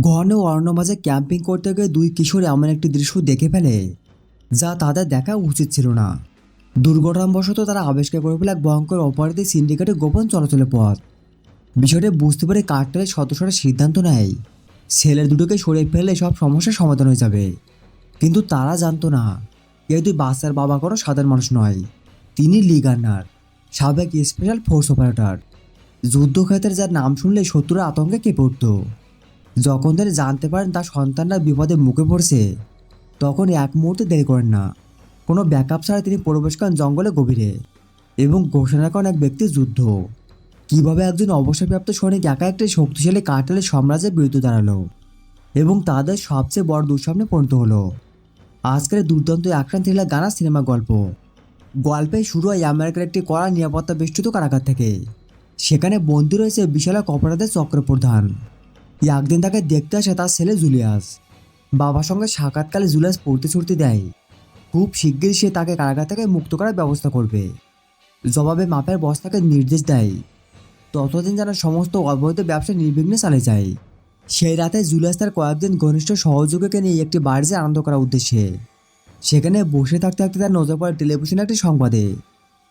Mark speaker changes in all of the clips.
Speaker 1: ঘন অরণ্য মাঝে ক্যাম্পিং করতে গিয়ে দুই কিশোর এমন একটি দৃশ্য দেখে ফেলে যা তাদের দেখা উচিত ছিল না। দুর্ঘটনাবশত তারা আবিষ্কার করে ফেলে এক ভয়ঙ্কর অপরাধী সিন্ডিকেটের গোপন চলাচলের পথ। বিষয়টি বুঝতে পেরে কার্টেলের সদস্যরা সিদ্ধান্ত নেয় ছেলের দুটোকে সরিয়ে ফেললে সব সমস্যার সমাধান হয়ে যাবে। কিন্তু তারা জানতো না এই দুই বাচ্চার বাবা কোনো সাধারণ মানুষ নয়। তিনি লি গার্নার, সাবেক স্পেশাল ফোর্স অপারেটর, যুদ্ধক্ষেত্রে যার নাম শুনলে শত্রুরা আতঙ্কে কেঁপে উঠত। যখন তিনি জানতে পারেন তার সন্তানরা বিপদে মুখে পড়ছে, তখন এক মুহূর্তে দেরি করেন না। কোনো ব্যাকআপ ছাড়া তিনি প্রবেশ করেন জঙ্গলে গভীরে এবং ঘোষণা করেন এক ব্যক্তির যুদ্ধ। কিভাবে একজন অবসরপ্রাপ্ত সৈনিক একা একটি শক্তিশালী কার্টেলের সাম্রাজ্যের বিরুদ্ধে দাঁড়ালো এবং তাদের সবচেয়ে বড় দুঃস্বপ্নে পরিণত হলো। আজকের দুর্দান্ত অ্যাকশন থ্রিলার গানা সিনেমা গল্পে শুরু হয় আমেরিকার একটি কড়া নিরাপত্তা বেষ্টিত কারাগার থেকে। সেখানে বন্দী রয়েছে বিশাল এক অপরাধের চক্রপ্রধান। একদিন তাকে দেখতে আসে তার ছেলে জুলিয়াস। বাবার সঙ্গে সাক্ষাৎকালে জুলিয়াস প্রতিশ্রুতি দেয় খুব শিগগিরই সে তাকে কারাগার থেকে মুক্ত করার ব্যবস্থা করবে। জবাবে মাপের বস তাকে নির্দেশ দেয় ততদিন যেন সমস্ত অবৈধ ব্যবসা নির্বিঘ্নে চালিয়ে যায়। সেই রাতে জুলিয়াস তার কয়েকজন ঘনিষ্ঠ সহযোগীকে নিয়ে একটি বাড়িতে আনন্দ করার উদ্দেশ্যে সেখানে বসে থাকতে থাকতে তার নজর পড়ে টেলিভিশনে একটি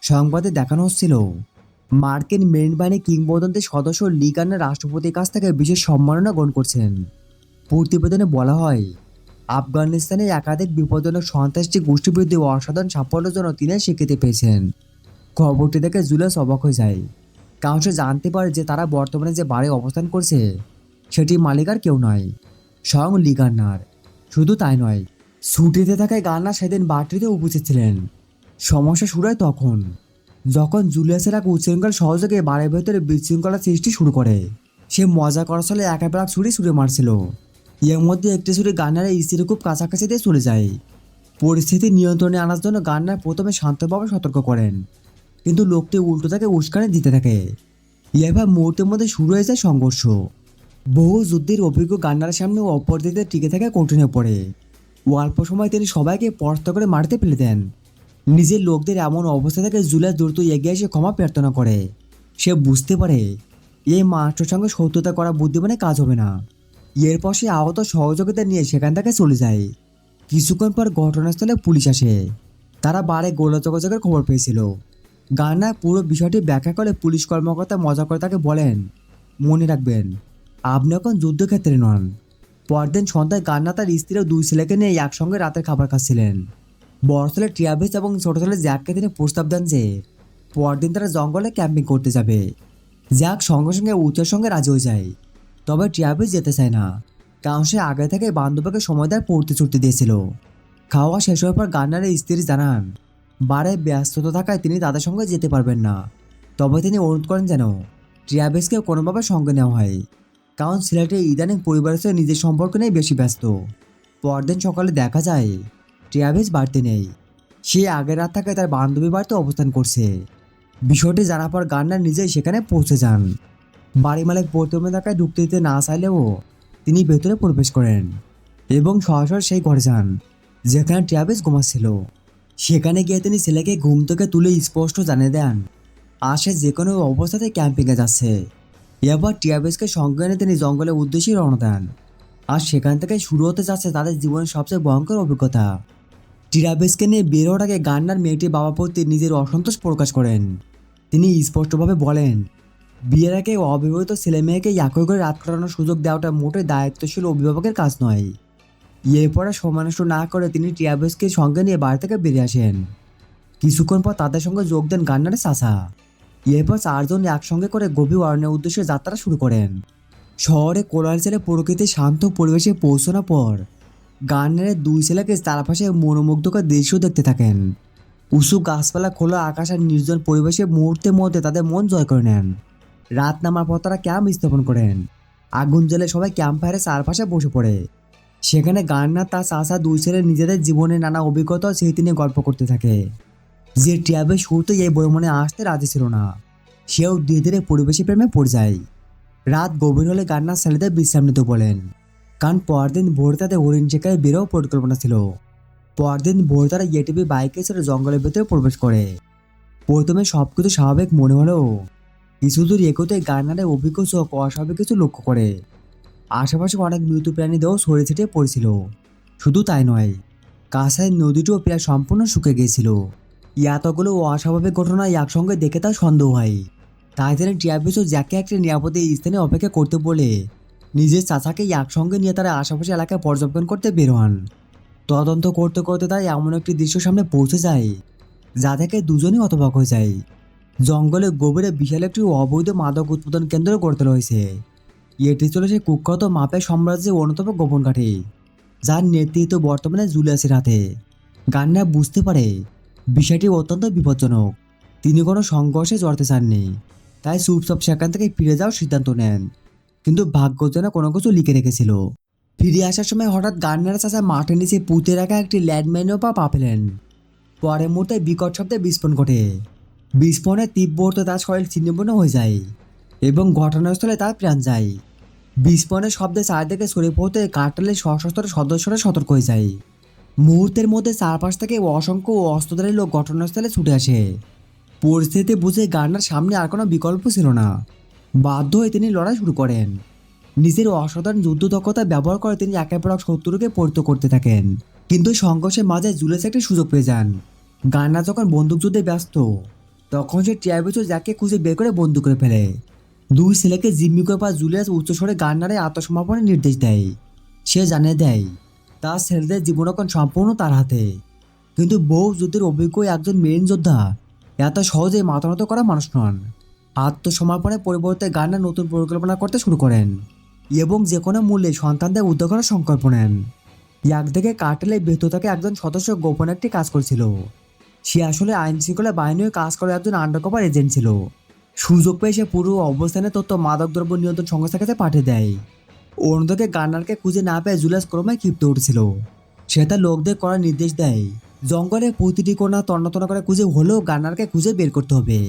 Speaker 1: সংবাদে দেখানো হচ্ছিল মার্কিন মেরিন বাহিনী কিংবদন্তি সদস্য লি গার্নার রাষ্ট্রপতির কাছ থেকে বিশেষ সম্মাননা গ্রহণ করছেন। প্রতিবেদনে বলা হয় আফগানিস্তানে একাধিক বিপজ্জনক সন্ত্রাসী গোষ্ঠীর বিরুদ্ধে অসাধারণ সাফল্যের জন্য তিনি স্বীকৃতি পেয়েছেন। খবরটি দেখে জুলিয়াস অবাক হয়ে যায়, কারণ সে জানতে পারে যে তারা বর্তমানে যে বাড়ি অবস্থান করছে সেটি মালিক আর কেউ নয়, স্বয়ং লি গার্নার। শুধু তাই নয়, ছুটিতে থাকায় গার্নার সেদিন বাড়িতে উপস্থিত ছিলেন। সমস্যা শুরু হয় তখন যখন জুলিয়াসের এক উচ্ছৃঙ্খল সহযোগে বাড়ির ভেতরে বিশৃঙ্খলা সৃষ্টি শুরু করে। সে মজা করার ছলে একেবারে ছুরি মারছিল। এর মধ্যে একটি ছুরি গার্নারের স্ত্রীর খুব কাছাকাছি দিয়ে চলে যায়। পরিস্থিতি নিয়ন্ত্রণে আনার জন্য গার্নার প্রথমে শান্তভাবে সতর্ক করেন, কিন্তু লোকটি উল্টো তাকে উস্কানি দিতে থাকে। এবার মুহূর্তের মধ্যে শুরু হয়ে যায় সংঘর্ষ। বহু যুদ্ধের অভিজ্ঞ গার্নারের সামনে অপরাধীতে টিকে থাকা কঠিন হয়ে পড়ে। অল্প সময় তিনি সবাইকে পরাস্ত করে মারতে ফেলে দেন। নিজের লোকদের এমন অবস্থা থেকে জুলিয়াস দ্রুত এগিয়ে এসে ক্ষমা প্রার্থনা করে। সে বুঝতে পারে এই মানুষটার সঙ্গে শত্রুতা করা বুদ্ধিমানের কাজ হবে না। এরপর সে আহত সহযোগিতা নিয়ে সেখান থেকে চলে যায়। কিছুক্ষণ পর ঘটনাস্থলে পুলিশ আসে। তারা বারে গোলাযোগাযোগের খবর পেয়েছিল। গার্নার পুরো বিষয়টি ব্যাখ্যা করে পুলিশ কর্মকর্তা মজা করে তাকে বলেন, মনে রাখবেন আপনি এখন যুদ্ধক্ষেত্রে নন। পরদিন সন্ধ্যায় গার্নার তার স্ত্রী ও দুই ছেলেকে নিয়ে একসঙ্গে রাতের খাবার খাচ্ছিলেন। বড় ছেলে ট্রাভিস এবং ছোট ছেলে জ্যাককে তিনি প্রস্তাব দেন যে পরদিন তারা জঙ্গলে ক্যাম্পিং করতে যাবে। জ্যাক সঙ্গে সঙ্গে উচ্চের সঙ্গে রাজি হয়ে যায়, তবে ট্রাভিস যেতে চায় না, কারণ সে আগে থেকে বান্ধবীকে সময় দেওয়ার প্রতিশ্রুতি দিয়েছিল। খাওয়া শেষ হওয়ার পর গার্নারের স্ত্রী জানান বারে ব্যস্ততা থাকায় তিনি তাদের সঙ্গে যেতে পারবেন না। তবে তিনি অনুরোধ করেন যেন ট্রাভিসকে কোনোভাবে সঙ্গে নেওয়া হয়, কারণ ছেলেটি ইদানিং পরিবারের সাথে নিজের সম্পর্ক নিয়ে বেশি ব্যস্ত। পরদিন সকালে দেখা যায় ট্রাভিস বাড়িতে নেই। সে আগের রাত থেকে তার বান্ধবী বাড়িতে অবস্থান করছে। বিষয়টি জানার পর গার্নার নিজেই সেখানে পৌঁছে যান। বাড়ি মালিক প্রথমে তাকায় ঢুকতে দিতে না চাইলেও তিনি ভেতরে প্রবেশ করেন এবং সরাসরি সেই ঘরে যান যেখানে ট্রাভিস ঘুমাচ্ছিল। সেখানে গিয়ে তিনি ছেলেকে ঘুম থেকে তুলে স্পষ্ট জানিয়ে দেন আর সে যে কোনো অবস্থাতে ক্যাম্পিংয়ে যাচ্ছে। এবার ট্রাভিসকে সঙ্গে এনে তিনি জঙ্গলের উদ্দেশ্যে রওনা দেন। আর সেখান থেকে শুরু হতে যাচ্ছে তাদের জীবনের সবচেয়ে ভয়ঙ্কর অভিজ্ঞতা। ট্রাভিসকে নিয়ে বের হওয়ার আগে গার্নার মেয়েটির বাবা প্রতি নিজের অসন্তোষ প্রকাশ করেন। তিনি স্পষ্টভাবে বলেন বিয়ের আগে অবিবাহিত ছেলে মেয়েকে একই করে রাত কাটানোর সুযোগ দেওয়াটা মোটেই দায়িত্বশীল অভিভাবকের কাজ নয়। এরপরে সময় নষ্ট না করে তিনি ট্রাভিসকে সঙ্গে নিয়ে বাড়ি থেকে বেরিয়ে আসেন। কিছুক্ষণ পর তাদের সঙ্গে যোগ দেন গার্নারের চাচা। এরপর চারজন একসঙ্গে করে গভীর অরণ্যের উদ্দেশ্যে যাত্রা শুরু করেন। শহরে কোলাহল ছেলে প্রকৃতির শান্ত পরিবেশে পৌঁছানোর পর গার্নারের দুই ছেলেকে চারপাশে মনোমুগ্ধকর দৃশ্য দেখতে থাকেন। উঁচু গাছপালা, খোলা আকাশ আর নির্জন পরিবেশে মুহূর্তের মধ্যে তাদের মন জয় করে নেন। রাত নামার পর তারা ক্যাম্প স্থাপন করেন। আগুন জ্বেলে সবাই ক্যাম্প ফায়ারের চারপাশে বসে পড়ে। সেখানে গার্নার তার চাচা দুই ছেলে নিজেদের জীবনের নানা অভিজ্ঞতা ও স্মৃতি নিয়ে গল্প করতে থাকে। যে ট্রাভিস শুরুতেই এই ভ্রমণে আসতে রাজি ছিল না, সেও ধীরে ধীরে পরিবেশের প্রেমে পড়ে যায়। রাত গভীর হলে গার্নার ছেলেদের বিশ্রাম নিতে বলেন, কারণ পরদিন ভোরে তাদের হরিণ শিকারে বেরোও পরিকল্পনা ছিল। পরদিন ভোরে তারা এটিভি বাইকে ছেড়ে জঙ্গলের ভেতরে প্রবেশ করে। প্রথমে সবকিছু স্বাভাবিক মনে হলেও কিছু দূর এগোতে গার্নারের অভিজ্ঞ চোখ অস্বাভাবিক কিছু লক্ষ্য করে। আশেপাশে অনেক মৃত প্রাণী দেহ ছড়িয়ে ছিটিয়ে পড়েছিল। শুধু তাই নয়, কাছের নদীটিও প্রায় সম্পূর্ণ শুকে গিয়েছিল। এতগুলো অস্বাভাবিক ঘটনা একসঙ্গে দেখে তার সন্দেহ হয়। তাই তিনি ট্রাভিস ও জ্যাককে একটি নিরাপদে স্থানে অপেক্ষা করতে বলে নিজের চাচাকে একসঙ্গে নিয়ে তারা আশেপাশে এলাকায় পর্যবেক্ষণ করতে বের হন। তদন্ত করতে করতে তারা এমন একটি দৃশ্য সামনে পৌঁছে যায় যা থেকে দুজনই হতবাক হয়ে যায়। জঙ্গলে গভীরে বিশাল একটি অবৈধ মাদক উৎপাদন কেন্দ্র গড়ে তোলা হয়েছে। এটি ছিল সেই কুখ্যাত মাপের সাম্রাজ্যের অন্যতম গোপন ঘাঁটি, যার নেতৃত্ব বর্তমানে জুলিয়াসের হাতে। গান্নার বুঝতে পারে বিষয়টি অত্যন্ত বিপজ্জনক। তিনি কোনো সংঘর্ষে জড়াতে চাননি, তাই চুপচাপ সেখান থেকে ফিরে যাওয়ার সিদ্ধান্ত নেন। কিন্তু ভাগ্য যেন কোনো কিছু লিখে রেখেছিল। ফিরে আসার সময় হঠাৎ গান্নার চাচা মাঠের নিচে পুঁতে রাখা একটি ল্যান্ডমাইনও পা পেলেন। পরের মুহূর্তে বিকট শব্দে বিস্ফোরণ ঘটে। বিস্ফোরণের তীব্রতা তার শরীর ছিন্নভিন্ন হয়ে যায় এবং ঘটনাস্থলে তার প্রাণ যায়। বিস্ফোরণের শব্দে চারদিকে ছড়িয়ে পড়তে কার্টেলের সশস্ত্র সদস্যরা সতর্ক হয়ে যায়। মুহূর্তের মধ্যে চারপাশ থেকে অসংখ্য অস্ত্রধারী লোক ঘটনাস্থলে ছুটে আসে। পরিস্থিতি বুঝে গার্নার সামনে আর কোনো বিকল্প ছিল না। বাধ্য হয়ে তিনি লড়াই শুরু করেন। নিজের অসাধারণ যুদ্ধ দক্ষতা ব্যবহার করে তিনি একের পর এক শত্রুকে পরিচিত করতে থাকেন। কিন্তু সংঘর্ষের মাঝে জুলিয়াস একটি সুযোগ পেয়ে যান। গার্নার যখন বন্দুকযুদ্ধে ব্যস্ত, তখন সে ট্রাভিস ও জ্যাককে খুঁজে বের করে বন্দুক করে ফেলে। দুই ছেলেকে জিম্মি করে পা জুলিয়াস উচ্চস্বরে গার্নারে আত্মসমর্পণের নির্দেশ দেয়। সে জানিয়ে দেয় তার ছেলেদের জীবন এখন সম্পূর্ণ তার হাতে। কিন্তু বহু যুদ্ধের অভিজ্ঞ একজন মেরিন যোদ্ধা এত সহজে মাথা নত করা মানুষ নন। আত্মসমর্পণের পরিবর্তে গার্নার নতুন পরিকল্পনা করতে শুরু করেন এবং যে কোনো মূল্যে সন্তানদের উদ্ধার করার সংকল্প নেন। একদিকে কার্টেলের ভেতর থেকে একজন সদস্য গোপন একটি কাজ করছিল। সে আসলে আইন শৃঙ্খলা বাহিনীর কাজ করে একজন আন্ডারকভার এজেন্ট ছিল। সুযোগ পেয়ে সে পুরো অবস্থানে তথ্য মাদকদ্রব্য নিয়ন্ত্রণ সংস্থার কাছে পাঠিয়ে দেয়। অন্যদিকে গার্নারকে খুঁজে না পেয়ে জুলিয়াস ক্রমে ক্ষিপ্ত উঠছিল। সে তার লোকদের করার নির্দেশ দেয় জঙ্গলের প্রতিটি কোণা তন্ন করে খুঁজে হলেও গার্নারকে খুঁজে বের করতে হবে।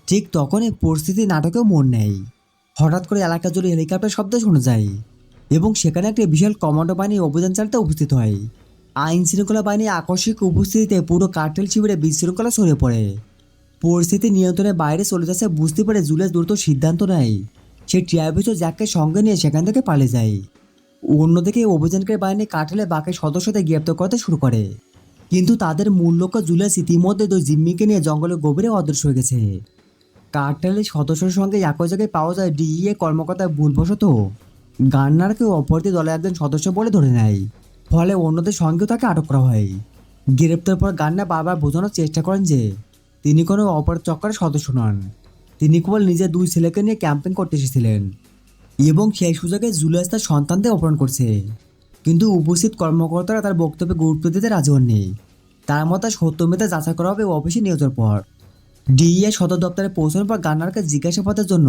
Speaker 1: ঠিক তখনই পরিস্থিতি নাটকেও মোড় নেয়। হঠাৎ করে এলাকা জুড়ে হেলিকপ্টার শব্দ শোনা যায় এবং সেখানে একটি বিশাল কমান্ডো বাহিনী অভিযান চালাতে উপস্থিত হয়। আইন শৃঙ্খলা বাহিনী আকস্মিক উপস্থিতিতে পুরো কার্টেল শিবিরে বিশৃঙ্খলা ছড়িয়ে পড়ে। পরিস্থিতি নিয়ন্ত্রণের বাইরে চলে যাচ্ছে বুঝতে পারে জুলিয়াস দ্রুত সিদ্ধান্ত নেয় সে ট্রাভিস ও জ্যাককে সঙ্গে নিয়ে সেখান থেকে পালিয়ে যায়। অন্যদিকে অভিযানকারী বাহিনী কার্টেলের বাকি সদস্যদের গ্রেপ্তার করতে শুরু করে, কিন্তু তাদের মূল লক্ষ্য জুলিয়াস ইতিমধ্যে দুই জিম্মিকে নিয়ে জঙ্গলের গভীরে অদৃশ্য হয়ে গেছে। কার্টেলের সদস্যের সঙ্গে একই জায়গায় পাওয়া যায় ডিইএ কর্মকর্তা ভুলবশত গার্নারকে অপরাধী দলের একজন সদস্য বলে ধরে নেয়। ফলে অন্যদের সঙ্গেও তাকে আটক করা হয়। গ্রেপ্তার পর গার্নার বারবার বোঝানোর চেষ্টা করেন যে তিনি কোনো অপরাধ চক্রের সদস্য নন। তিনি কেবল নিজের দুই ছেলেকে নিয়ে ক্যাম্পিং করতে এসেছিলেন এবং সেই সুযোগে জুলিয়াস তার সন্তানদের অপহরণ করছে। কিন্তু উপস্থিত কর্মকর্তারা তার বক্তব্যে গুরুত্ব দিতে রাজি হননি। তার মতে সত্য মিথ্যা যাচাই করা হবে অফিসে নিয়ে যাওয়ার পর। ডিইএ সদর দপ্তরে পৌঁছানোর পর গার্নারকে জিজ্ঞাসাবাদের জন্য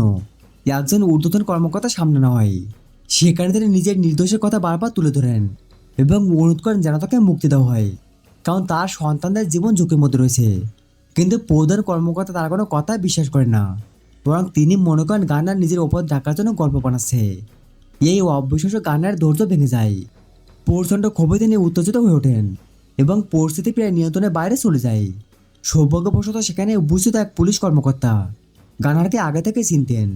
Speaker 1: একজন ঊর্ধ্বতন কর্মকর্তা সামনে নেওয়া হয়। সেখানে তিনি নিজের নির্দোষের কথা বারবার তুলে ধরেন এবং অনুরোধ করেন যেন তাকে মুক্তি দেওয়া হয়, কারণ তার সন্তানদের জীবন ঝুঁকির মধ্যে রয়েছে। কিন্তু প্রধান কর্মকর্তা তার কোনো কথা বিশ্বাস করেন না, বরং তিনি মনে করেন গার্নার নিজের ওপর ঢাকার জন্য গল্প বানাচ্ছে। এই অবিশ্বাস্য গার্নার ধৈর্য ভেঙে যায়। প্রচণ্ড ক্ষোভে তিনি উত্তেজিত হয়ে ওঠেন এবং পরিস্থিতি প্রায় নিয়ন্ত্রণের বাইরে চলে যায়। সৌভাগ্যবশত সেখানে উপস্থিত এক পুলিশ কর্মকর্তা গার্নারকে আগে থেকে চিনতেন।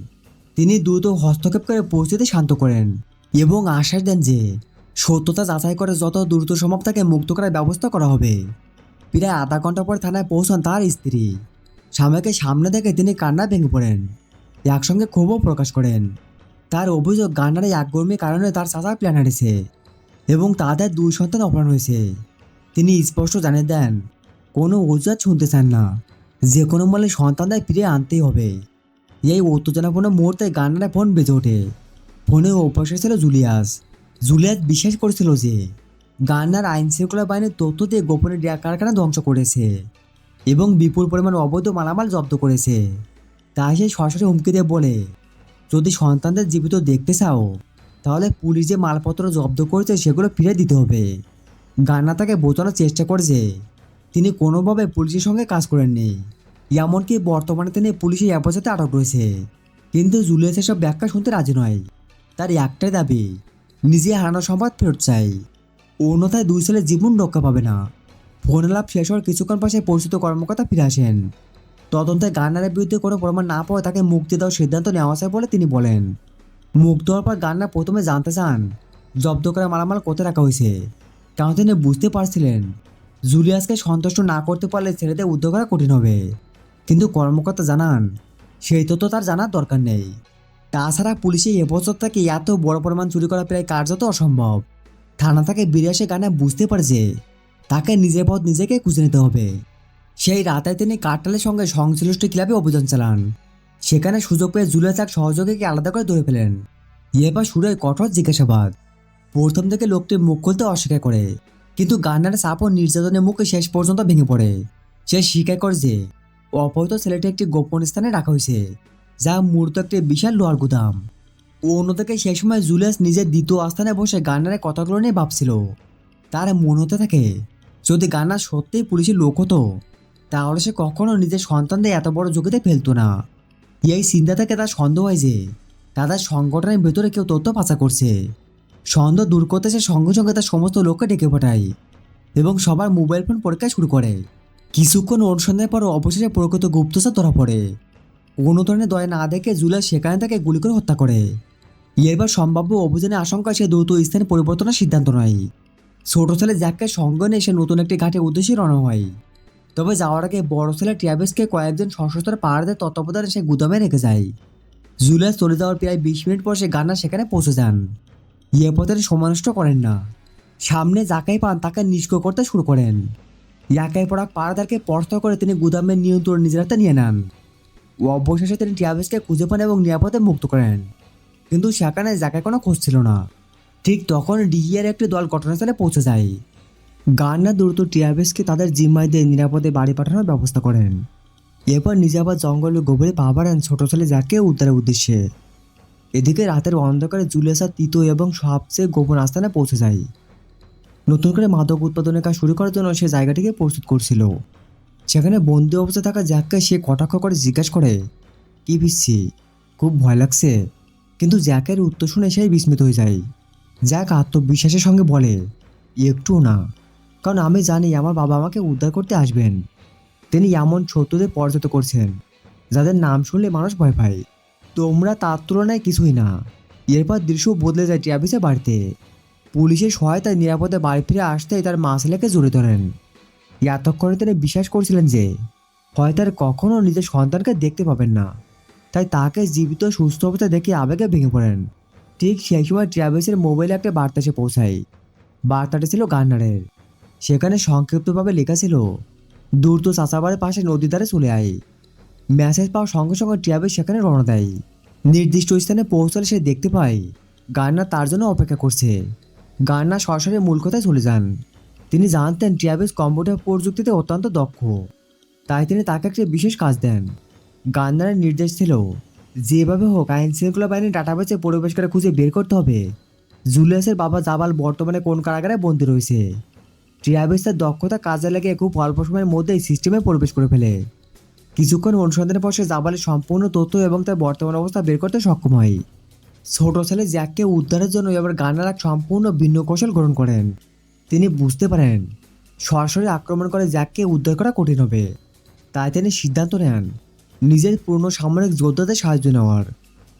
Speaker 1: তিনি দ্রুত হস্তক্ষেপ করে পরিস্থিতি শান্ত করেন এবং আশ্বাস দেন যে সত্যতা যাচাই করে যত দ্রুত সম্ভব তাকে মুক্ত করার ব্যবস্থা করা হবে। প্রায় আধা ঘন্টা পর থানায় পৌঁছান তার স্ত্রী। স্বামীকে সামনে দেখে তিনি কান্নায় ভেঙে পড়েন, একসঙ্গে ক্ষোভও প্রকাশ করেন। তার অভিযোগ গার্নারের একগুর্মির কারণে তার চাচা প্ল্যান হারিয়েছে এবং তাদের দুই সন্তান অপহরণ হয়েছে। তিনি স্পষ্ট জানিয়ে দেন কোনো অজুহাত শুনতে চান না, যে কোনো মূল্যে সন্তানদের ফিরে আনতেই হবে। এই উত্তেজনাপূর্ণ মুহূর্তে গার্নারের ফোন বেজে ওঠে। ফোনে অভ্যাসে ছিল জুলিয়াস। জুলিয়াস বিশ্বাস করেছিল যে গার্নার আইন শৃঙ্খলা বাহিনীর তথ্য দিয়ে গোপনে কারখানা ধ্বংস করেছে এবং বিপুল পরিমাণ অবৈধ মালামাল জব্দ করেছে। তাই সে সরাসরি হুমকি দিয়ে বলে, যদি সন্তানদের জীবিত দেখতে চাও তাহলে পুলিশ যে মালপত্র জব্দ করেছে সেগুলো ফিরে দিতে হবে। গার্নার তাকে বোঝানোর চেষ্টা করে যে তিনি কোনোভাবে পুলিশের সঙ্গে কাজ করেননি, এমনকি বর্তমানে তিনি পুলিশের হেফাজতে আটক রয়েছে। কিন্তু জুলিয়াস এসব ব্যাখ্যা শুনতে রাজি নয়। তার একটাই দাবি, নিজে হারানো সম্পদ ফেরত চাই, অন্যথায় দুই ছেলে জীবন রক্ষা পাবে না। ফোন আলাপ শেষ হওয়ার কিছুক্ষণ পাশে পরিচিত কর্মকর্তা ফিরে আসেন। তদন্তে গার্নারের বিরুদ্ধে কোনো প্রমাণ না পাওয়া তাকে মুক্তি দেওয়ার সিদ্ধান্ত নেওয়া যায় বলে তিনি বলেন। মুক্ত হওয়ার পর গান্না প্রথমে জানতে চান জব্দ করা মালামাল কোথায় রাখা হয়েছে, কারণ তিনি বুঝতে পারছিলেন জুলিয়াসকে সন্তুষ্ট না করতে পারলে ছেলেদের উদ্ধার করা কঠিন হবে। কিন্তু কর্মকর্তা জানান সেই তথ্য তার জানার দরকার নেই। তাছাড়া পুলিশে এবছর থেকে এত বড় পরিমাণ চুরি করা প্রায় কার্যত অসম্ভব। থানা থেকে বেরিয়ে এসে গান্না বুঝতে পারে যে তাকে নিজের পথ নিজেকে খুঁজে নিতে হবে। সেই রাতে তিনি কার্টালের সঙ্গে সংশ্লিষ্ট ক্লাবে অভিযান চালান। সেখানে সুযোগ পেয়ে জুলিয়াস এক সহযোগীকে আলাদা করে ধরে ফেলেন। এবার শুরু হয় কঠোর জিজ্ঞাসাবাদ। প্রথম থেকে লোকটি মুখ খুলতে অস্বীকার করে, কিন্তু গান্নারের চাপ ও নির্যাতনের মুখে শেষ পর্যন্ত ভেঙে পড়ে। সে স্বীকার করে যে অপহৃত ছেলেটি একটি গোপন স্থানে রাখা হয়েছে, যা মূলত একটি বিশাল লোহার গুদাম। অন্যদিকে সেই সময় জুলিয়াস নিজের দ্বিতীয় আস্থানে বসে গান্নারের কথাগুলো নিয়ে ভাবছিল। তার মনে হতে থাকে যদি গান্নার সত্যিই পুলিশের লোক হতো তাহলে সে কখনো নিজের সন্তানদের এত বড় ঝুঁকিতে ফেলতো না। এই চিন্তা থেকে তার সন্দেহ হয় যে তাদের সংগঠনের ভেতরে কেউ তথ্য পাচার করছে। সন্দেহ দূর করতে সে সঙ্গে সঙ্গে তার সমস্ত লোককে ডেকে পাঠায় এবং সবার মোবাইল ফোন পরীক্ষা শুরু করে। কিছুক্ষণ অনুসন্ধানের পর অবশেষে প্রকৃত গুপ্তচর ধরা পড়ে। কোনো ধরনের দয়া না দেখে জুলিয়াস সেখানে তাকে গুলি করে হত্যা করে। এবার সম্ভাব্য অভিযানের আশঙ্কা সে দ্রুত স্থান পরিবর্তনের সিদ্ধান্ত নেয়। ছোট ছেলে জ্যাককে সঙ্গে নিয়ে সে নতুন একটি ঘাটের উদ্দেশ্যে রওনা হয়। তবে যাওয়ার আগে বড় ছেলে ট্র্যাভিসকে কয়েকজন সশস্ত্র পাহাড়দের তত্ত্বাবধানে সে গুদামে রেখে যায়। জুলিয়াস চলে যাওয়ার প্রায় 20 মিনিট পর সে গান্না সেখানে পৌঁছে যান। পথে সময় নষ্ট করেন না। সামনে যাকাই পান তাকে নিষ্ক্রিয় করতে শুরু করেন। একের পর এক পাহাড়দারকে পরাস্ত করে তিনি গুদামের নিয়ন্ত্রণ নিজের হাতে নিয়ে নেন। অবশেষে তিনি ট্র্যাভিসকে খুঁজে পান এবং নিরাপদে মুক্ত করেন। কিন্তু সেখানে যাকে কোনো খোঁজ ছিল না। ঠিক তখন ডিইআর একটি দল ঘটনাস্থলে পৌঁছে যায়। গান্না দ্রুত ট্র্যাভিসকে তাদের জিম্মায় দিয়ে নিরাপদে বাড়ি পাঠানোর ব্যবস্থা করেন। এরপর নিজে আবার জঙ্গলের গভীরে পা বাড়ান ছোট ছেলে জ্যাককে উদ্ধারের উদ্দেশ্যে। এদিকে রাতের অন্ধকারে জুলিয়াস আর তৃতীয় এবং সবচেয়ে গোপন আস্থানে পৌঁছে যায়। নতুন করে মাদক উৎপাদনের কাজ শুরু করার জন্য সে জায়গাটিকে প্রস্তুত করছিল। সেখানে বন্দি অবস্থায় থাকা জ্যাককে সে কটাক্ষ করে জিজ্ঞাসা করে, কি ভিজছি, খুব ভয় লাগছে? কিন্তু জ্যাকের উত্তর শুনে সেই বিস্মিত হয়ে যায়। জ্যাক আত্মবিশ্বাসের সঙ্গে বলে, একটুও না, কারণ আমি জানি আমার বাবা আমাকে উদ্ধার করতে আসবেন। তিনি এমন শত্রুদের পরাজিত করছেন যাদের নাম শুনলে মানুষ ভয় পায়। তোমরা তার তুলনায় কিছুই না। এরপর দৃশ্য বদলে যায় ট্র্যাভিসের বাড়িতে। পুলিশের সহায়তায় নিরাপদে বাড়ি ফিরে আসতেই তার মা ছেলেকে জড়িয়ে ধরেন। এতক্ষণে তিনি বিশ্বাস করছিলেন যে হয়তো আর কখনো নিজের সন্তানকে দেখতে পাবেন না, তাই তাকে জীবিত সুস্থ অবস্থায় দেখে আবেগে ভেঙে পড়েন। ঠিক সেই সময় ট্র্যাভিসের মোবাইলে একটা বার্তা এসে পৌঁছায়। বার্তাটি ছিল গান্নারের। সেখানে সংক্ষিপ্তভাবে লেখা ছিল, দ্রুত চাচাবাড়ির পাশে নদীর ধারে চলে আয়। মেসেজ পাওয়ার সঙ্গে সঙ্গে ট্র্যাভিস সেখানে রওনা দেয়। নির্দিষ্ট স্থানে পৌঁছালে সে দেখতে পায় গান্না তার জন্য অপেক্ষা করছে। গান্না সরাসরি মূল কথায় চলে যান। তিনি জানতেন ট্র্যাভিস কম্পিউটার প্রযুক্তিতে অত্যন্ত দক্ষ, তাই তিনি তাকে একটি বিশেষ কাজ দেন। গান্নারের নির্দেশ ছিল যেভাবে হোক আইন শৃঙ্খলা বাহিনীর ডাটাবেসে পরিবেশ করে খুঁজে বের করতে হবে জুলিয়াসের বাবা জাবাল বর্তমানে কোন কারাগারে বন্দী রয়েছে। ট্র্যাভিস তার দক্ষতা কাজে লাগিয়ে খুব অল্প সময়ের মধ্যেই সিস্টেমে প্রবেশ করে ফেলে। কিছুক্ষণ অনুসন্ধানের পর সে জাবালের সম্পূর্ণ তথ্য এবং তার বর্তমান অবস্থা বের করতে সক্ষম হয়। ছোট ছেলে জ্যাককে উদ্ধারের জন্য এবার গান্নার এক সম্পূর্ণ ভিন্ন কৌশল গ্রহণ করেন। তিনি বুঝতে পারেন সরাসরি আক্রমণ করে জ্যাককে উদ্ধার করা কঠিন হবে, তাই তিনি সিদ্ধান্ত নেন নিজের পুরনো সামরিক যোদ্ধাদের সাহায্য নেওয়ার।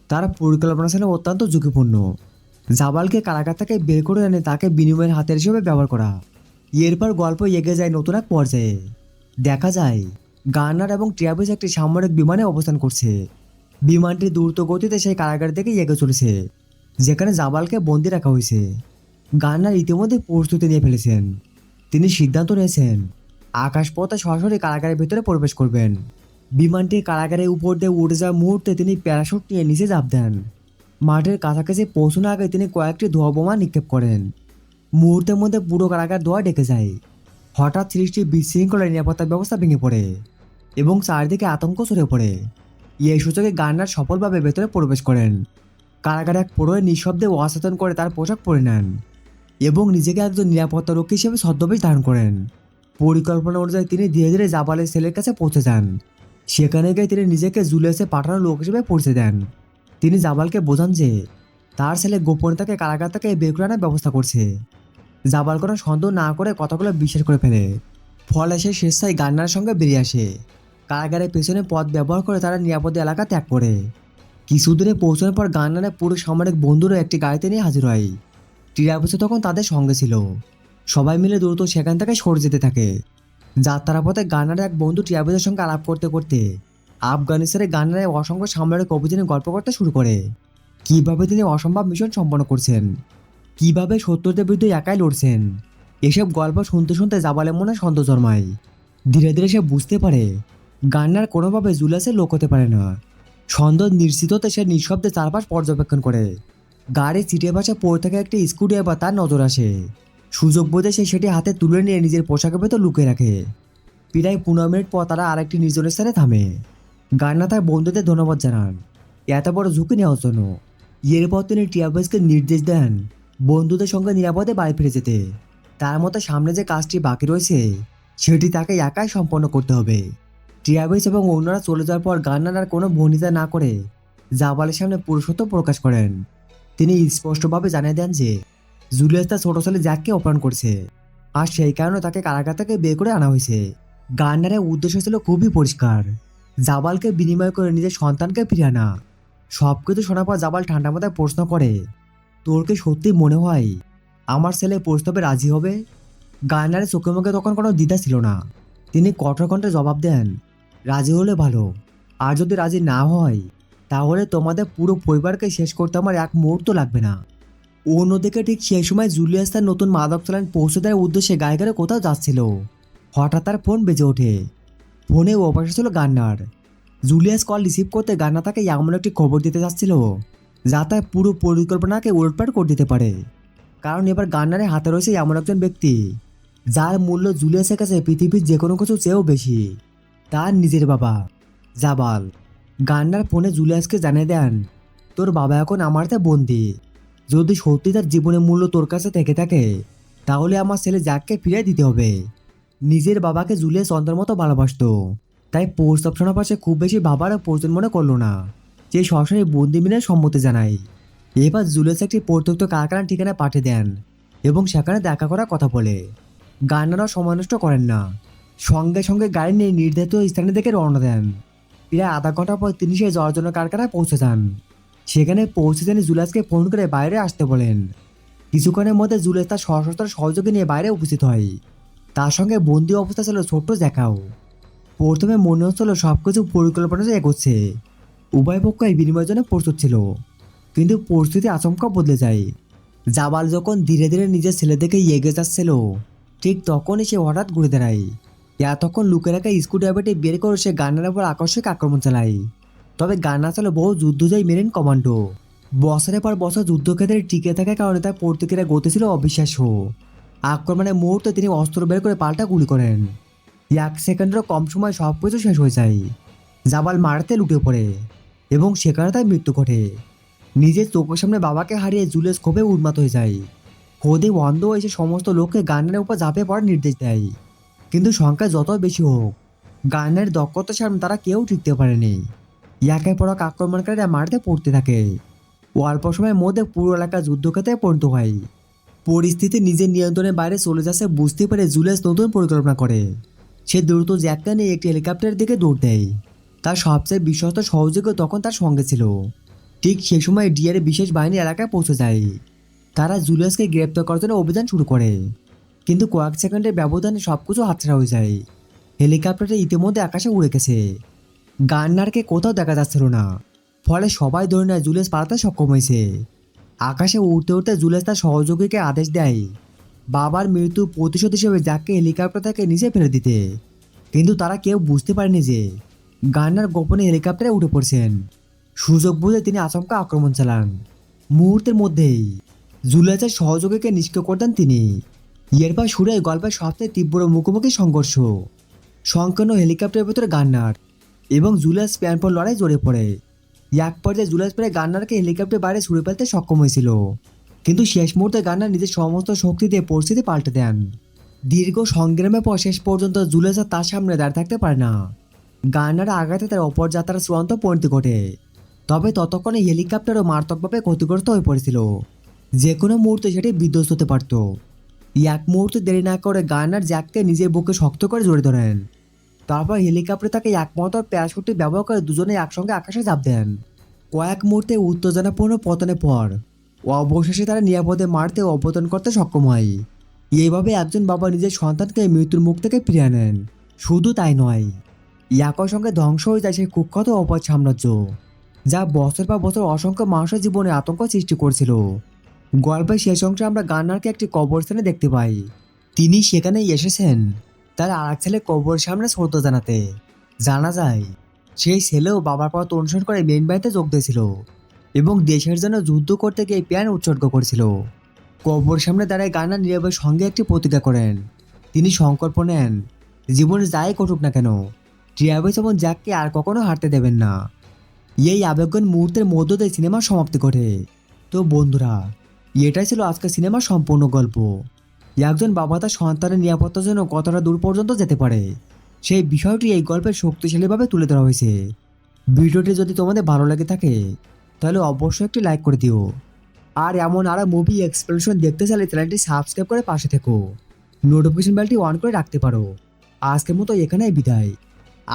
Speaker 1: তার পরিকল্পনা ছিল অত্যন্ত ঝুঁকিপূর্ণ। জাবালকে কারাগার থেকে বের করে এনে তাকে বিনিময়ের হাতের হিসেবে ব্যবহার করা। এরপর গল্প এগিয়ে যায় নতুন এক পর্যায়ে। দেখা যায় গার্নার এবং ট্র্যাভিস একটি সামরিক বিমানে অবস্থান করছে। বিমানটি দ্রুত গতিতে সেই কারাগার থেকে এগিয়ে চলেছে যেখানে জাবালকে বন্দি রাখা হয়েছে। গার্নার ইতিমধ্যে প্রস্তুতি নিয়ে ফেলেছেন। তিনি সিদ্ধান্ত নিয়েছেন আকাশপথে সরাসরি কারাগারের ভিতরে প্রবেশ করবেন। বিমানটি কারাগারের উপর দিয়ে উড়ে যাওয়ার মুহূর্তে তিনি প্যারাশুট নিয়ে নিচে ঝাঁপ দেন। মাঠের কাছাকাছি পৌঁছানোর আগে তিনি কয়েকটি ধোঁয়া বোমা নিক্ষেপ করেন। মুহূর্তের মধ্যে পুরো কারাগার ধোঁয়া ডেকে যায়। হঠাৎ সৃষ্টি বিশৃঙ্খলার নিরাপত্তা ব্যবস্থা ভেঙে পড়ে এবং চারদিকে আতঙ্ক ছড়িয়ে পড়ে। এই সূচকে গার্নার সফলভাবে ভেতরে প্রবেশ করেন। কারাগারে এক প্রহরী নিঃশব্দে অচেতন করে তার পোশাক পরে নেন এবং নিজেকে একজন নিরাপত্তারক্ষী হিসেবে ছদ্মবেশ ধারণ করেন। পরিকল্পনা অনুযায়ী তিনি ধীরে ধীরে জাবালের সেলের কাছে পৌঁছে যান। সেখানে গিয়ে তিনি নিজেকে জুলিয়াসে পাঠানো লোক হিসেবে পরিচয় দেন। তিনি জাবালকে বোঝান যে তার ছেলে গোপনে তাকে কারাগার থেকে বের করে আনার ব্যবস্থা করছে। জাবাল কোনো সন্দেহ না করে কথাগুলো বিশ্বাস করে ফেলে। ফলে সে স্বেচ্ছায় গান্নার সঙ্গে বেরিয়ে আসে। কারাগারের পেছনে পথ ব্যবহার করে তারা নিরাপদ এলাকা ত্যাগ করে। কিছু দূরে পৌঁছানোর পর গান্নারের পুরো সামরিক বন্ধুরা একটি গাড়িতে নিয়ে হাজির হয়। টিরাবুস তখন তাদের সঙ্গে ছিল। সবাই মিলে দ্রুত সেখান থেকে সরে যেতে থাকে। যাত্রার পথে গান্নারের এক বন্ধু টিরাবুসের সঙ্গে আলাপ করতে করতে আফগানিস্তানের গান্নারের অসংখ্য সামরিক অভিযানের গল্প করতে শুরু করে। কিভাবে তিনি অসম্ভব মিশন সম্পন্ন করছেন, কিভাবে শত্রুদের বিরুদ্ধে একাই লড়ছেন, এসব গল্প শুনতে শুনতে জাবালের মনে সন্দেহ জন্মায়। ধীরে ধীরে সে বুঝতে পারে গান্নার কোনোভাবে জুলিয়াসের লোক হতে পারে না। সন্দেহ নিশ্চিত হতে সে নিঃশব্দে চারপাশ পর্যবেক্ষণ করে। গাড়ির সিটের পাশে পড়ে থাকা একটি স্ক্রুড্রাইভার তার নজর আসে। সুযোগ বোধে সে সেটি হাতে তুলে নিয়ে নিজের পোশাকের ভেতর লুকিয়ে রাখে। প্রায় 15 মিনিট পর তারা আরেকটি নির্জন স্থানে থামে। গান্না তার বন্ধুদের ধন্যবাদ জানান এত বড় ঝুঁকি নেওয়ার জন্য। এরপর তিনি টিয়াবুসকে নির্দেশ দেন বন্ধুদের সঙ্গে নিরাপদে বাড়ি ফিরে যেতে। তার মতো সামনে যে কাজটি বাকি রয়েছে সেটি তাকে একাই সম্পন্ন করতে হবে। টিয়াবুস এবং অন্যরা চলে যাওয়ার পর গান্নার আর কোনো ভনিতা না করে জাবালের সামনে পুরুষত্ব প্রকাশ করেন। তিনি স্পষ্টভাবে জানিয়ে দেন যে জুলিয়াস তার ছোট ছেলে জ্যাককে অপহরণ করছে, আর সেই কারণে তাকে কারাগার থেকে বের করে আনা হয়েছে। গান্নারের উদ্দেশ্য ছিল খুবই পরিষ্কার, জাবালকে বিনিময় করে নিজের সন্তানকে ফিরিয়ে আনা। সবকিছু শোনার পর জাবাল ঠান্ডা মাথায় প্রশ্ন করে, তোর কি সত্যি মনে হয় আমার ছেলে প্রস্তাবে রাজি হবে? গান্নারের চোখে মুখে তখন কোনো দ্বিধা ছিল না। তিনি কঠোর কণ্ঠে জবাব দেন, রাজি হলে ভালো, আর যদি রাজি না হয় তাহলে তোমাদের পুরো পরিবারকে শেষ করতে আমার এক মুহূর্ত লাগবে না। অন্যদিকে ঠিক সেই সময় জুলিয়াস তার নতুন মাদক চালান পৌঁছে দেওয়ার উদ্দেশ্যে গায়ে কোথাও যাচ্ছিল। হঠাৎ তার ফোন বেজে ওঠে। ফোনে ওপাশে ছিল গান্নার। জুলিয়াস কল রিসিভ করতে গান্না তাকে এমন একটি খবর দিতে যাচ্ছিল যা তার পুরো পরিকল্পনাকে উলটপাট করে দিতে পারে। কারণ এবার গান্নারের হাতে রয়েছে এমন একজন ব্যক্তি যার মূল্য জুলিয়াসের কাছে পৃথিবীর যে কোনো কিছু চেয়েও বেশি, তার নিজের বাবা জাবাল। গান্নার ফোনে জুলিয়াসকে জানিয়ে দেন, তোর বাবা এখন আমার হাতে বন্দি। যদি সত্যি তার জীবনের মূল্য তোর কাছে থেকে থাকে তাহলে আমার ছেলে জ্যাককে ফিরিয়ে দিতে হবে। নিজের বাবাকে জুলিয়াস অন্তর মতো ভালোবাসতো, তাই পোস্ট অপশনের পাশে খুব বেশি বাবার প্রয়োজন মনে করলো না। যে সরাসরি বন্দি মিলে সম্মতি জানায়। এবার জুলিয়াস একটি প্রত্যক্ষ কারখানার ঠিকানা পাঠিয়ে দেন এবং সেখানে দেখা করার কথা বলে। গান্নারা সময় নষ্ট করেন না, সঙ্গে সঙ্গে গাড়ি নিয়ে নির্ধারিত স্থানে থেকে রওনা দেন। প্রায় আধা ঘন্টা পর তিনি সেই যাওয়ার জন্য কারখানায় পৌঁছে যান। সেখানে পৌঁছে তিনি জুলিয়াসকে ফোন করে বাইরে আসতে বলেন। কিছুক্ষণের মধ্যে জুলিয়াস তার সশস্ত্র সহযোগী নিয়ে বাইরে উপস্থিত হয়। তার সঙ্গে বন্দি অবস্থা ছিল ছোট্ট জ্যাকাও। প্রথমে মনে হচ্ছিল সবকিছু পরিকল্পনা এগোচ্ছে, উভয় পক্ষ এই বিনিময়ের জন্য প্রস্তুত ছিল। কিন্তু পরিস্থিতি আচমকা বদলে যায়। জাবাল যখন ধীরে ধীরে নিজের ছেলেদেরকে এগিয়ে যাচ্ছিল ঠিক তখনই সে হঠাৎ ঘুরে দাঁড়ায়। এতক্ষণ লুকে রাখা স্ক্রুড্রাইভারটি বের করে সে গান্নারের উপর আকস্মিক আক্রমণ চালায়। তবে গান্নার ছিল বহু যুদ্ধজয়ী মেরিন কমান্ডো। বছরের পর বছর যুদ্ধক্ষেত্রে টিকে থাকার কারণে তার প্রতিক্রিয়া গতি ছিল অবিশ্বাস্য। আক্রমণের মুহূর্তে তিনি অস্ত্র বের করে পাল্টা গুলি করেন। 1 সেকেন্ডেরও কম সময় সব কিছু শেষ হয়ে যায়। জাবাল মারতে লুটে পড়ে এবং সেখানে তার মৃত্যু ঘটে। নিজের চোখের সামনে বাবাকে হারিয়ে জুলিয়াস ক্ষোভে উন্মাদ হয়ে যায়। খোদে বন্ধ এসে সমস্ত লোককে গান্নারের উপর ঝাঁপিয়ে পড়ার নির্দেশ দেয়। কিন্তু সংখ্যা যত বেশি হোক গান্নারের দক্ষতার সামনে তারা কেউ টিকতে পারেনি। একের পর এক আক্রমণকারীরা মারতে পড়তে থাকে। অল্প সময়ের মধ্যে পুরো এলাকা যুদ্ধক্ষেত্রে পরিণত হয়। পরিস্থিতি নিজের নিয়ন্ত্রণের বাইরে চলে যাচ্ছে বুঝতে পেরে জুলিয়াস নতুন পরিকল্পনা করে। সে দ্রুত জ্যাককে নিয়ে একটি হেলিকপ্টারের দিকে দৌড় দেয়। তার সবচেয়ে বিশ্বস্ত সহযোগী তখন তার সঙ্গে ছিল। ঠিক সে সময় ডিআর বিশেষ বাহিনী এলাকায় পৌঁছে যায়। তারা জুলিয়াসকে গ্রেপ্তার করার জন্য অভিযান শুরু করে, কিন্তু কয়েক সেকেন্ডের ব্যবধানে সবকিছু হাতছাড়া হয়ে যায়। হেলিকপ্টারটা ইতিমধ্যে আকাশে উড়ে গেছে। গান্নারকে কোথাও দেখা যাচ্ছিল না, ফলে সবাই ধরে নেয় জুলিয়াস পালাতে সক্ষম হয়েছে। আকাশে উড়তে উড়তে জুলিয়াস তার সহযোগীকে আদেশ দেয় বাবার মৃত্যু প্রতিশোধ হিসেবে জ্যাককে হেলিকপ্টার থেকে নিচে ফেলে দিতে। কিন্তু তারা কেউ বুঝতে পারেনি যে গান্নার গোপনে হেলিকপ্টারে উঠে পড়ছেন। সুযোগ বুঝে তিনি আচমকা আক্রমণ চালান। মুহূর্তের মধ্যেই জুলিয়াসের সহযোগীকে নিষ্ক্রিয় করে দেন তিনি। এরপর শুরু হয় গল্পের সবচেয়ে তীব্র মুখোমুখি সংঘর্ষ। সংকীর্ণ হেলিকপ্টারের ভেতরে গান্নার এবং জুলিয়াস প্যানপর লড়াই জড়িয়ে পড়ে। এক পর্যায়ে জুলিয়াস প্রায় গান্নারকে হেলিকপ্টার বাইরে ছুড়ে ফেলতে সক্ষম হয়েছিল, কিন্তু শেষ মুহূর্তে গান্নার নিজের সমস্ত শক্তি দিয়ে পরিস্থিতি পাল্টে দেন। দীর্ঘ সংগ্রামের পর শেষ পর্যন্ত জুলিয়াস তার সামনে দাঁড়িয়ে থাকতে পারে না। গান্নার আঘাতে তার অপরযাত্রার চূড়ান্ত পরিণতি ঘটে। তবে ততক্ষণে হেলিকপ্টারও মারাত্মকভাবে ক্ষতিগ্রস্ত হয়ে পড়েছিল, যে কোনো মুহূর্তে সেটি বিধ্বস্ত হতে পারত। এক মুহূর্তে দেরি না করে গান্নার জ্যাককে নিজের বুকে শক্ত করে জড়িয়ে ধরেন। তারপর হেলিকপ্টারে তাকে একমাত্র প্যারাশুটটি ব্যবহার করে দুজনে একসঙ্গে আকাশে ঝাঁপ দেন। কয়েক মুহূর্তে উত্তেজনাপূর্ণ পতনের পর অবশেষে তারা নিরাপদে মারতে অবতরণ করতে সক্ষম হয়। এইভাবে একজন বাবা নিজের সন্তানকে মৃত্যুর মুখ থেকে ফিরিয়ে আনেন। শুধু তাই নয়, একই সঙ্গে ধ্বংস হয়ে যায় সেই কুখ্যাত অপর সাম্রাজ্য, যা বছর পর বছর অসংখ্য মানুষের জীবনে আতঙ্ক সৃষ্টি করছিল। গল্পের শেষ অংশে আমরা গান্নারকে একটি কবরস্থানে দেখতে পাই। তিনি সেখানেই এসেছেন তার আর এক ছেলে কবরের সামনে শ্রদ্ধা জানাতে। জানা যায় সেই ছেলেও বাবার পথ অনুসরণ করে মেন বাহিনীতে যোগ দিয়েছিল এবং দেশের জন্য যুদ্ধ করতে গিয়ে প্রাণ উৎসর্গ করেছিল। কবর সামনে দাঁড়ায় গান্নার নীরবের সঙ্গে একটি প্রতিজ্ঞা করেন। তিনি সংকল্প নেন, জীবনে যাই ঘটুক না কেন ট্রাভিস এবং জ্যাককে আর কখনো হারতে দেবেন না। এই আবেগন মুহূর্তের মধ্য দিয়ে সিনেমার সমাপ্তি ঘটে। তো বন্ধুরা, এটাই ছিল আজকের সিনেমার সম্পূর্ণ গল্প। একজন বাবা তার সন্তানের নিরাপত্তার জন্য কতটা দূর পর্যন্ত যেতে পারে, সেই বিষয়টি এই গল্পের শক্তিশালীভাবে তুলে ধরা হয়েছে। ভিডিওটি যদি তোমাদের ভালো লেগে থাকে তাহলে অবশ্যই একটি লাইক করে দিও। আর এমন আরও মুভি এক্সপ্লেনেশন দেখতে চাইলে চ্যানেলটি সাবস্ক্রাইব করে পাশে থেকো, নোটিফিকেশন বেলটি অন করে রাখতে পারো। আজকের মতো এখানেই বিদায়,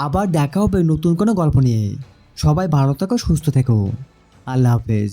Speaker 1: আবার দেখা হবে নতুন কোনো গল্প নিয়ে। সবাই ভালো থেকো, সুস্থ থেকো। আল্লাহ হাফেজ।